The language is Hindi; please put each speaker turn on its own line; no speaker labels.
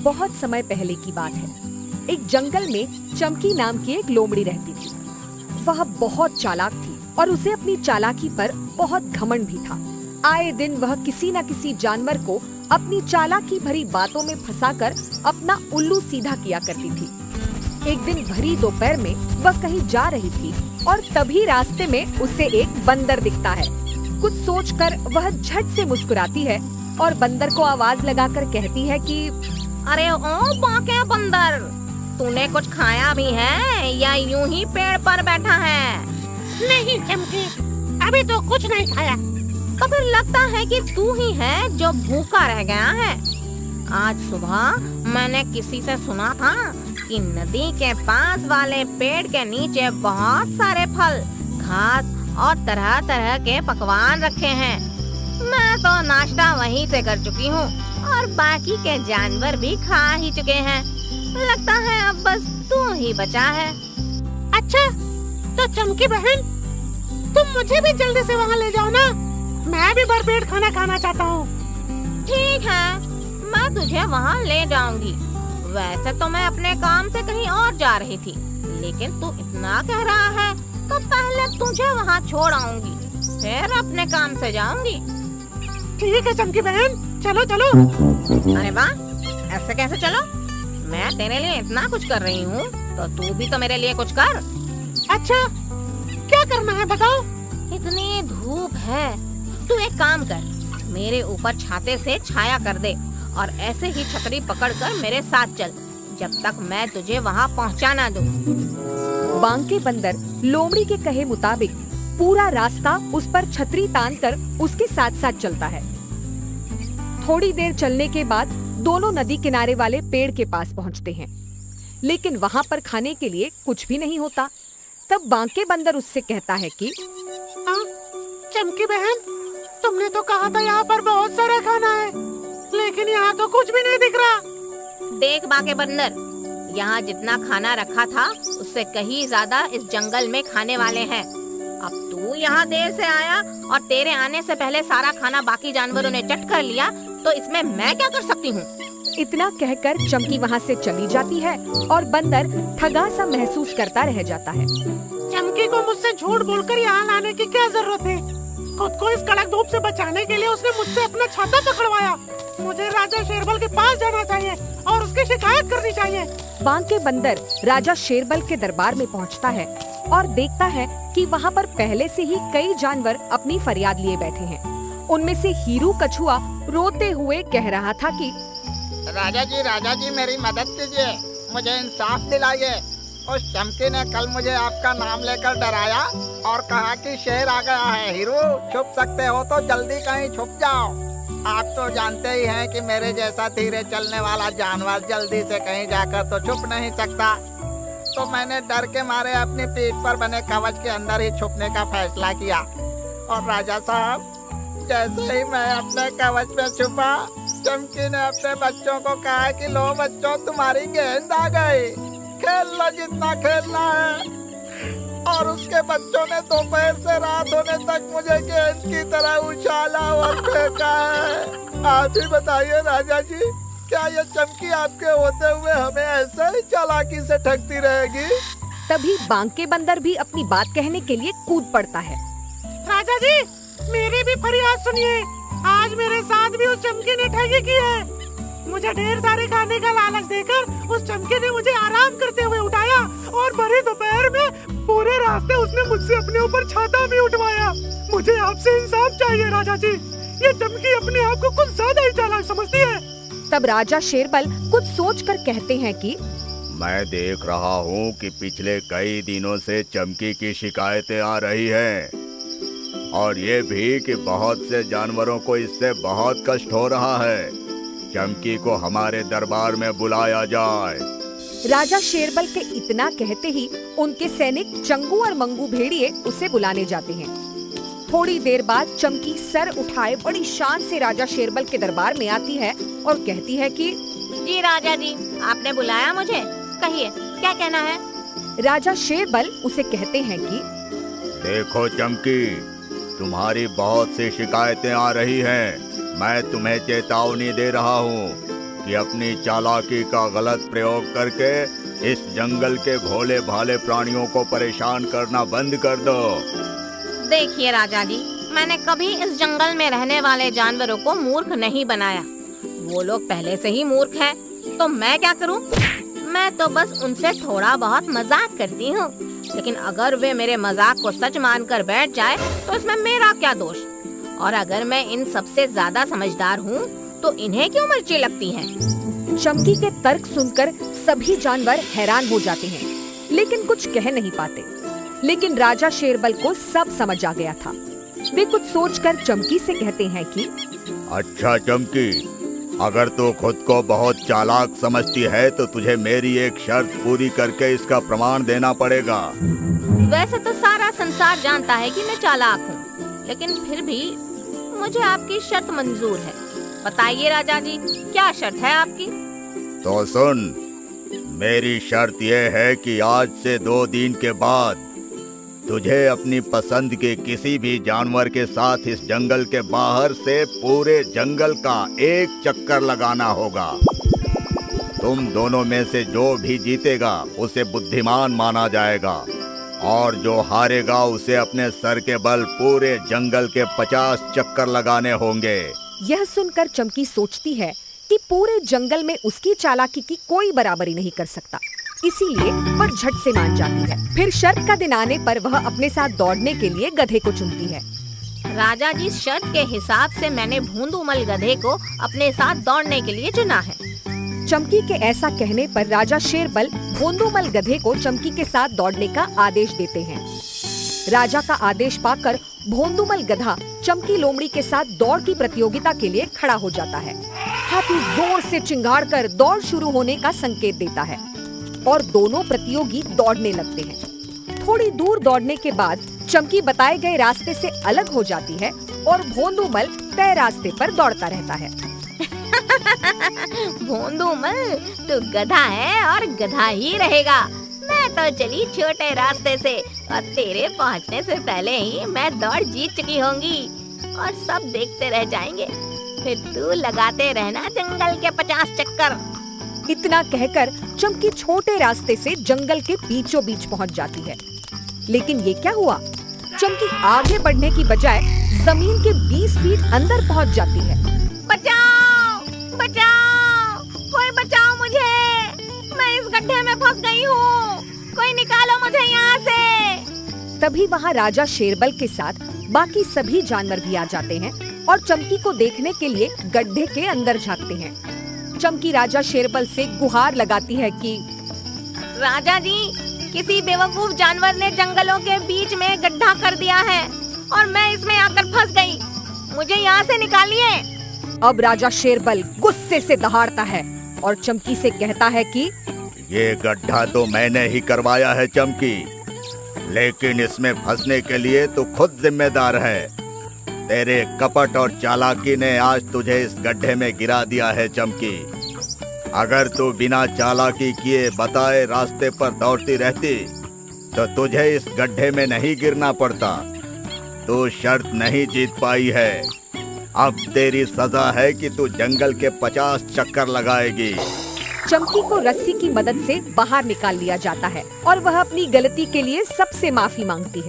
बहुत समय पहले की बात है। एक जंगल में चमकी नाम की एक लोमड़ी रहती थी। वह बहुत चालाक थी और उसे अपनी चालाकी पर बहुत घमंड भी था। आए दिन वह किसी न किसी जानवर को अपनी चालाकी भरी बातों में फंसाकर अपना उल्लू सीधा किया करती थी। एक दिन भरी दोपहर में वह कहीं जा रही थी और तभी रास्ते में उसे एक बंदर दिखता है। कुछ सोचकर वह झट से मुस्कुराती है और बंदर को आवाज लगाकर कहती है कि
अरे ओ बाके बंदर, तूने कुछ खाया भी है या यूं ही पेड़ पर बैठा है?
नहीं चमकी, अभी तो कुछ नहीं खाया।
तो फिर लगता है कि तू ही है जो भूखा रह गया है। आज सुबह मैंने किसी से सुना था कि नदी के पास वाले पेड़ के नीचे बहुत सारे फल, घास और तरह तरह के पकवान रखे हैं। मैं तो नाश्ता वहीं से कर चुकी हूँ और बाकी के जानवर भी खा ही चुके हैं। लगता है अब बस तू ही बचा है।
अच्छा, तो चमकी बहन, तुम मुझे भी जल्दी से वहाँ ले जाओ ना। मैं भी भरपेट खाना खाना चाहता हूँ।
ठीक है, मैं तुझे वहाँ ले जाऊंगी। वैसे तो मैं अपने काम से कहीं और जा रही थी, लेकिन तू इतना कह रहा है तो पहले तुझे वहाँ छोड़ आऊंगी, फिर अपने काम से जाऊंगी।
ठीक है चमकी बहन, चलो चलो।
अरे वाह, ऐसे कैसे चलो? मैं तेरे लिए इतना कुछ कर रही हूँ तो तू भी तो मेरे लिए कुछ कर।
अच्छा, क्या करना है बताओ?
इतनी धूप है, तू एक काम कर, मेरे ऊपर छाते से छाया कर दे और ऐसे ही छतरी पकड़कर मेरे साथ चल जब तक मैं तुझे वहाँ पहुँचा ना दूँ।
बांके बंदर लोमड़ी के कहे मुताबिक पूरा रास्ता उस पर छतरी तानकर उसके साथ साथ चलता है। थोड़ी देर चलने के बाद दोनों नदी किनारे वाले पेड़ के पास पहुंचते हैं, लेकिन वहां पर खाने के लिए कुछ भी नहीं होता। तब बांके बंदर उससे कहता है कि
चमकी बहन, तुमने तो कहा था यहाँ पर बहुत सारा खाना है, लेकिन यहाँ तो कुछ भी नहीं दिख रहा।
देख बांके बंदर, यहाँ जितना खाना रखा था उससे कहीं ज्यादा इस जंगल में खाने वाले हैं। अब तू यहाँ देर से आया और तेरे आने से पहले सारा खाना बाकी जानवरों ने चट कर लिया, तो इसमें मैं क्या कर सकती हूँ?
इतना कहकर चमकी वहाँ से चली जाती है और बंदर ठगा सा महसूस करता रह जाता है।
चमकी को मुझसे झूठ बोलकर यहाँ लाने की क्या जरूरत है? खुद को इस कड़क धूप से बचाने के लिए उसने मुझसे अपना छाता पकड़वाया। मुझे राजा शेरबल के पास जाना चाहिए और उसकी शिकायत करनी चाहिए।
बांके बंदर राजा शेरबल के दरबार में पहुंचता है और देखता है कि वहां पर पहले से ही कई जानवर अपनी फरियाद लिए बैठे हैं। उनमें से हीरू कछुआ रोते हुए कह रहा था कि
राजा जी मेरी मदद कीजिए, मुझे इंसाफ दिलाइए। उस चमकी ने कल मुझे आपका नाम लेकर डराया और कहा कि शेर आ गया है। हीरू, छुप सकते हो तो जल्दी कहीं छुप जाओ। आप तो जानते ही हैं कि मेरे जैसा धीरे चलने वाला जानवर जल्दी से कहीं जाकर तो छुप नहीं सकता। तो मैंने डर के मारे अपनी पीठ पर बने कवच के अंदर ही छुपने का फैसला किया। और राजा साहब, जैसे ही मैं अपने कवच में छुपा, चमकी ने अपने बच्चों को कहा कि लो बच्चों, तुम्हारी गेंद आ गई, खेल लो जितना खेलना है। और उसके बच्चों ने दोपहर से रात होने तक मुझे गेंद की तरह उछाला और फेंका है। आप ही बताइए राजा जी, क्या ये चमकी आपके होते हुए हमें ऐसे ही चालाकी से ठगती रहेगी?
तभी बांके बंदर भी अपनी बात कहने के लिए कूद पड़ता है।
राजा जी, मेरी भी फरियाद सुनिए। आज मेरे साथ भी उस चमकी ने ठगी की है। मुझे ढेर सारे खाने का लालच देकर उस चमकी ने मुझे आराम करते हुए उठाया और भरी दोपहर में पूरे रास्ते उसने मुझसे अपने ऊपर छाता भी उठवाया। मुझे आपसे इंसाफ चाहिए राजा जी। ये चमकी अपने आप को कुछ ज्यादा ही चालाक समझती है।
तब राजा शेरबल कुछ सोचकर कहते हैं कि
मैं देख रहा हूँ कि पिछले कई दिनों से चमकी की शिकायतें आ रही हैं और ये भी कि बहुत से जानवरों को इससे बहुत कष्ट हो रहा है। चमकी को हमारे दरबार में बुलाया जाए।
राजा शेरबल के इतना कहते ही उनके सैनिक चंगू और मंगू भेड़िए उसे बुलाने जाते हैं। थोड़ी देर बाद चमकी सर उठाए बड़ी शान से राजा शेरबल के दरबार में आती है और कहती है कि
जी राजा जी, आपने बुलाया मुझे, कहिए क्या कहना है?
राजा शेरबल उसे कहते हैं कि
देखो चमकी, तुम्हारी बहुत सी शिकायतें आ रही हैं। मैं तुम्हें चेतावनी दे रहा हूँ कि अपनी चालाकी का गलत प्रयोग करके इस जंगल के भोले भाले प्राणियों को परेशान करना बंद कर दो।
देखिए राजा जी, मैंने कभी इस जंगल में रहने वाले जानवरों को मूर्ख नहीं बनाया। वो लोग पहले से ही मूर्ख हैं, तो मैं क्या करूं? मैं तो बस उनसे थोड़ा बहुत मजाक करती हूँ। लेकिन अगर वे मेरे मजाक को सच मानकर बैठ जाए तो इसमें मेरा क्या दोष? और अगर मैं इन सबसे ज्यादा समझदार हूँ तो इन्हें क्यों मिर्ची लगती हैं?
चमकी के तर्क सुनकर सभी जानवर हैरान हो जाते हैं, लेकिन कुछ कह नहीं पाते। लेकिन राजा शेरबल को सब समझ आ गया था। वे कुछ सोचकर चमकी से कहते हैं कि
अच्छा चमकी, अगर तू खुद को बहुत चालाक समझती है तो तुझे मेरी एक शर्त पूरी करके इसका प्रमाण देना पड़ेगा।
वैसे तो सारा संसार जानता है कि मैं चालाक हूँ, लेकिन फिर भी मुझे आपकी शर्त मंजूर है। बताइए राजा जी, क्या शर्त है आपकी?
तो सुन, मेरी शर्त यह है कि आज से 2 दिन के बाद तुझे अपनी पसंद के किसी भी जानवर के साथ इस जंगल के बाहर से पूरे जंगल का एक चक्कर लगाना होगा। तुम दोनों में से जो भी जीतेगा उसे बुद्धिमान माना जाएगा, और जो हारेगा उसे अपने सर के बल पूरे जंगल के 50 चक्कर लगाने होंगे।
यह सुनकर चमकी सोचती है कि पूरे जंगल में उसकी चालाकी की कोई बराबरी नहीं कर सकता, इसीलिए वह झट से मान जाती है। फिर शर्त का दिन आने पर वह अपने साथ दौड़ने के लिए गधे को चुनती है।
राजा जी, शर्त के हिसाब से मैंने भोंदूमल गधे को अपने साथ दौड़ने के लिए चुना है।
चमकी के ऐसा कहने पर राजा शेरबल भोंदूमल गधे को चमकी के साथ दौड़ने का आदेश देते हैं। राजा का आदेश पाकर भोंदूमल गधा चमकी लोमड़ी के साथ दौड़ की प्रतियोगिता के लिए खड़ा हो जाता है। हाथी जोर से चिंगाड़कर दौड़ शुरू होने का संकेत देता है और दोनों प्रतियोगी दौड़ने लगते हैं। थोड़ी दूर दौड़ने के बाद चमकी बताए गए रास्ते से अलग हो जाती है और भोंदूमल तय रास्ते पर दौड़ता रहता है।
भोंदूमल, तू गधा है और गधा ही रहेगा। मैं तो चली छोटे रास्ते से और तेरे पहुंचने से पहले ही मैं दौड़ जीत चुकी होंगी और सब देखते रह जाएंगे। फिर तू लगाते रहना जंगल के 50 चक्कर।
इतना कहकर चमकी छोटे रास्ते से जंगल के बीचों बीच पहुंच जाती है। लेकिन ये क्या हुआ? चमकी आगे बढ़ने की बजाय जमीन के 20 फीट अंदर पहुंच जाती है।
बचाओ, बचाओ, कोई बचाओ मुझे, मैं इस गड्ढे में फंस गई हूँ, कोई निकालो मुझे यहाँ से।
तभी वहाँ राजा शेरबल के साथ बाकी सभी जानवर भी आ जाते हैं और चमकी को देखने के लिए गड्ढे के अंदर झांकते हैं। चमकी राजा शेरबल से गुहार लगाती है कि
राजा जी, किसी बेवकूफ जानवर ने जंगलों के बीच में गड्ढा कर दिया है और मैं इसमें आकर फंस गई, मुझे यहाँ से निकालिए।
अब राजा शेरबल गुस्से से दहाड़ता है और चमकी से कहता है कि
ये गड्ढा तो मैंने ही करवाया है चमकी, लेकिन इसमें फंसने के लिए तू खुद जिम्मेदार है। तेरे कपट और चालाकी ने आज तुझे इस गड्ढे में गिरा दिया है चमकी। अगर तू बिना चालाकी किए बताए रास्ते पर दौड़ती रहती तो तुझे इस गड्ढे में नहीं गिरना पड़ता। तू शर्त नहीं जीत पाई है। अब तेरी सजा है कि तू जंगल के 50 चक्कर लगाएगी।
चमकी को रस्सी की मदद से बाहर निकाल लिया जाता है और वह अपनी गलती के लिए सबसे माफी मांगती है।